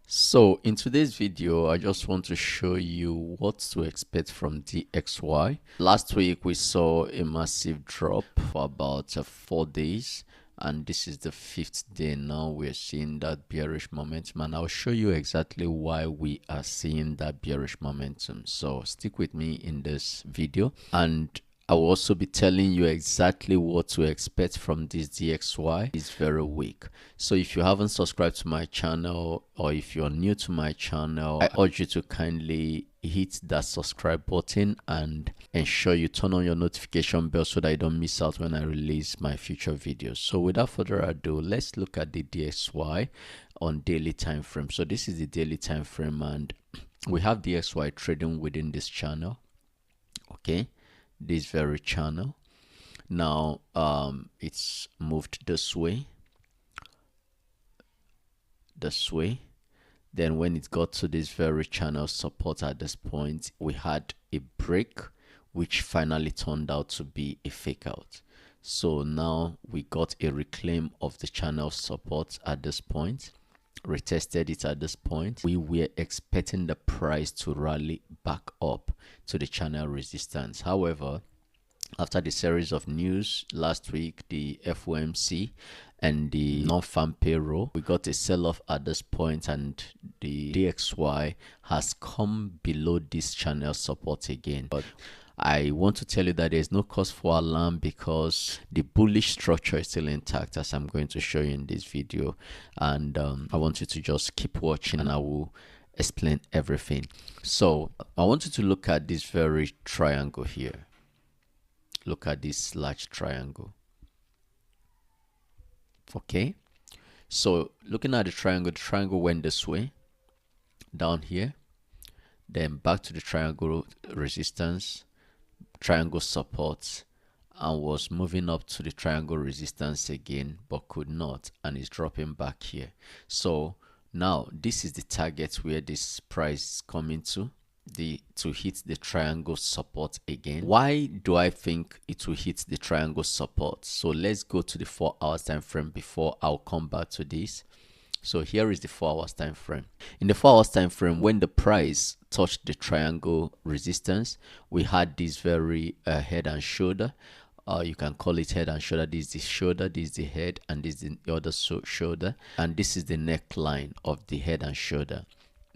So in today's video, I just want to show you what to expect from DXY. Last week, we saw a massive drop for about 4 days. And this is the 5th day now. We're seeing that bearish momentum. And I'll show you exactly why we are seeing that bearish momentum. So stick with me in this video. And I will also be telling you exactly what to expect from this DXY. It's very weak. So if you haven't subscribed to my channel, or if you're new to my channel, I urge you to kindly hit that subscribe button and ensure you turn on your notification bell so that you don't miss out when I release my future videos. So without further ado, let's look at the DXY on daily time frame. So this is the daily time frame, and we have DXY trading within this channel. Okay, this very channel. Now it's moved this way, then when it got to this very channel support at this point, we had a break which finally turned out to be a fake out. So now we got a reclaim of the channel support at this point, retested it at this point. We were expecting the price to rally back up to the channel resistance. However, after the series of news last week, the FOMC and the non-farm payroll, we got a sell-off at this point, and the DXY has come below this channel support again. But I want to tell you that there's no cause for alarm because the bullish structure is still intact, as I'm going to show you in this video. And I want you to just keep watching and I will explain everything. So I want you to look at this very triangle here. Look at this large triangle. Okay, so looking at the triangle went this way, down here, then back to the triangle resistance, triangle support, and was moving up to the triangle resistance again, but could not, and is dropping back here. So now this is the target where this price is coming to hit the triangle support again. Why do I think it will hit the triangle support? So let's go to the 4 hours time frame before I'll come back to this. So here is the 4 hours time frame. In the 4 hours time frame, when the price touched the triangle resistance, we had this very head and shoulder. You can call it head and shoulder. This is the shoulder, this is the head, and this is the other shoulder, and this is the neckline of the head and shoulder.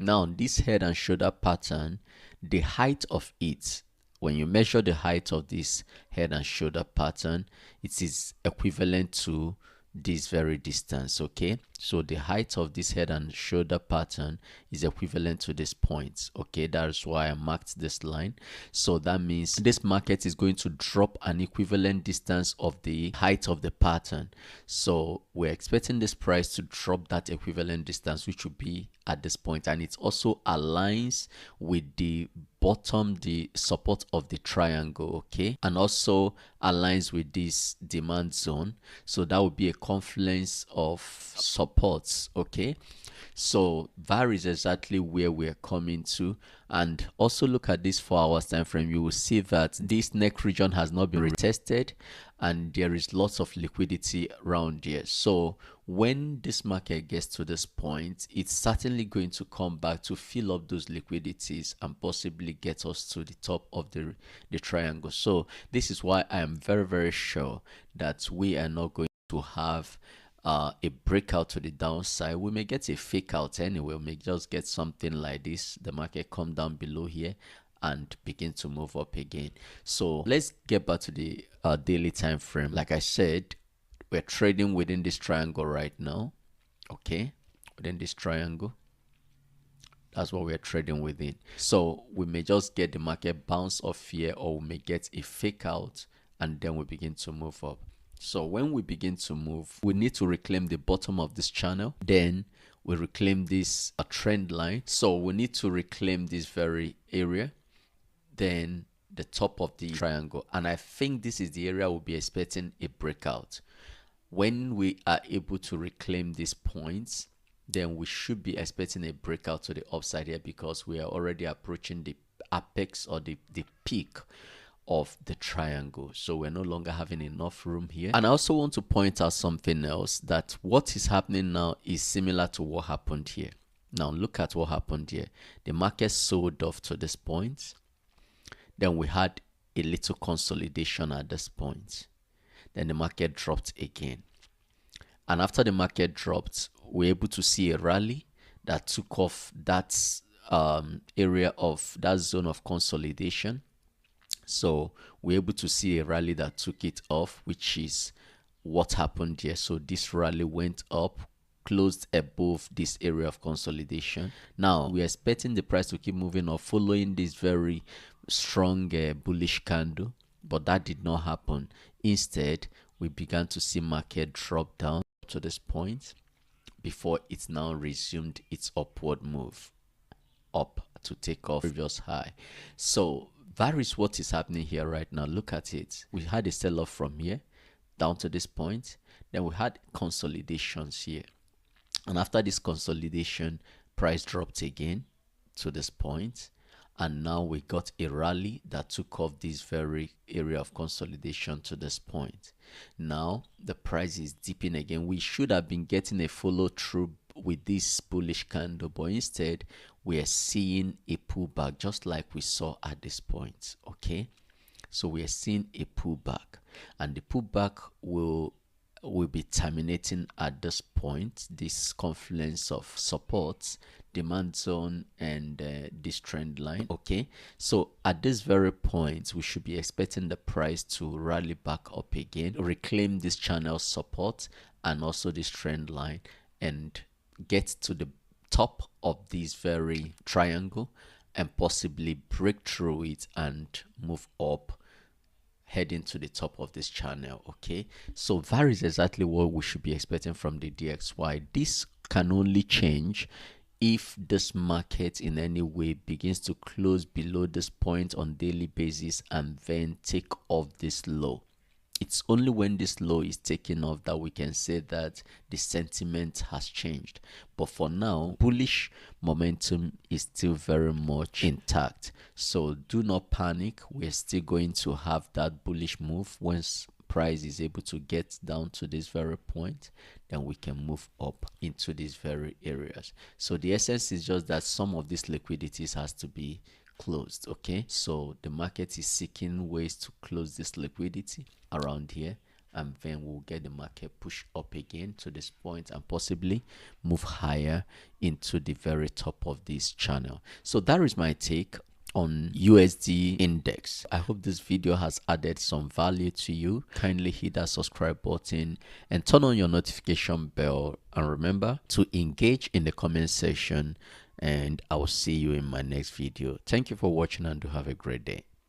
Now this head and shoulder pattern, the height of it, when you measure the height of this head and shoulder pattern, it is equivalent to this very distance. Okay, so the height of this head and shoulder pattern is equivalent to this point. Okay, that's why I marked this line. So that means this market is going to drop an equivalent distance of the height of the pattern. So we're expecting this price to drop that equivalent distance, which will be at this point, and it also aligns with the bottom, the support of the triangle, okay, and also aligns with this demand zone. So that would be a confluence of supports. Okay, so that is exactly where we're coming to. And also look at this 4 hours time frame. You will see that this neck region has not been retested and there is lots of liquidity around here. So when this market gets to this point, it's certainly going to come back to fill up those liquidities and possibly get us to the top of the triangle. So this is why I am very, very sure that we are not going to have a breakout to the downside. We may get a fake out anyway. We may just get something like this, the market come down below here and begin to move up again. So let's get back to the daily time frame. Like I said, we're trading within this triangle right now. Okay, within this triangle, that's what we're trading within. So we may just get the market bounce off here, or we may get a fake out and then we begin to move up. So when we begin to move, we need to reclaim the bottom of this channel. Then we reclaim this trend line. So we need to reclaim this very area. Then the top of the triangle. And I think this is the area we'll be expecting a breakout. When we are able to reclaim these points, then we should be expecting a breakout to the upside here, because we are already approaching the apex or the peak of the triangle. So we're no longer having enough room here. And I also want to point out something else, that what is happening now is similar to what happened here. Now look at what happened here. The market sold off to this point. Then we had a little consolidation at this point. Then the market dropped again. And after the market dropped, we're able to see a rally that took off that area of that zone of consolidation. So we're able to see a rally that took it off, which is what happened here. So this rally went up, closed above this area of consolidation. Now we're expecting the price to keep moving up following this very strong bullish candle, but that did not happen. Instead, we began to see market drop down to this point before it now resumed its upward move up to take off previous high. So that is what is happening here right now. Look at it. We had a sell-off from here down to this point. Then we had consolidations here. And after this consolidation, price dropped again to this point. And now we got a rally that took off this very area of consolidation to this point. Now the price is dipping again. We should have been getting a follow through with this bullish candle, but instead we are seeing a pullback just like we saw at this point. Okay, so we are seeing a pullback, and the pullback will be terminating at this point, this confluence of supports, demand zone, and this trend line. Okay, so at this very point we should be expecting the price to rally back up again, reclaim this channel support and also this trend line, and get to the top of this very triangle and possibly break through it and move up, heading to the top of this channel. Okay, so that is exactly what we should be expecting from the DXY. This can only change if this market in any way begins to close below this point on daily basis and then take off this low. It's only when this low is taken off that we can say that the sentiment has changed. But for now, bullish momentum is still very much intact. So do not panic. We're still going to have that bullish move. Once price is able to get down to this very point, then we can move up into these very areas. So the essence is just that some of these liquidities has to be closed. Okay, so the market is seeking ways to close this liquidity around here, and then we'll get the market push up again to this point and possibly move higher into the very top of this channel. So that is my take on USD index. I hope this video has added some value to you. Kindly hit that subscribe button and turn on your notification bell, and remember to engage in the comment section, and I will see you in my next video. Thank you for watching and do have a great day.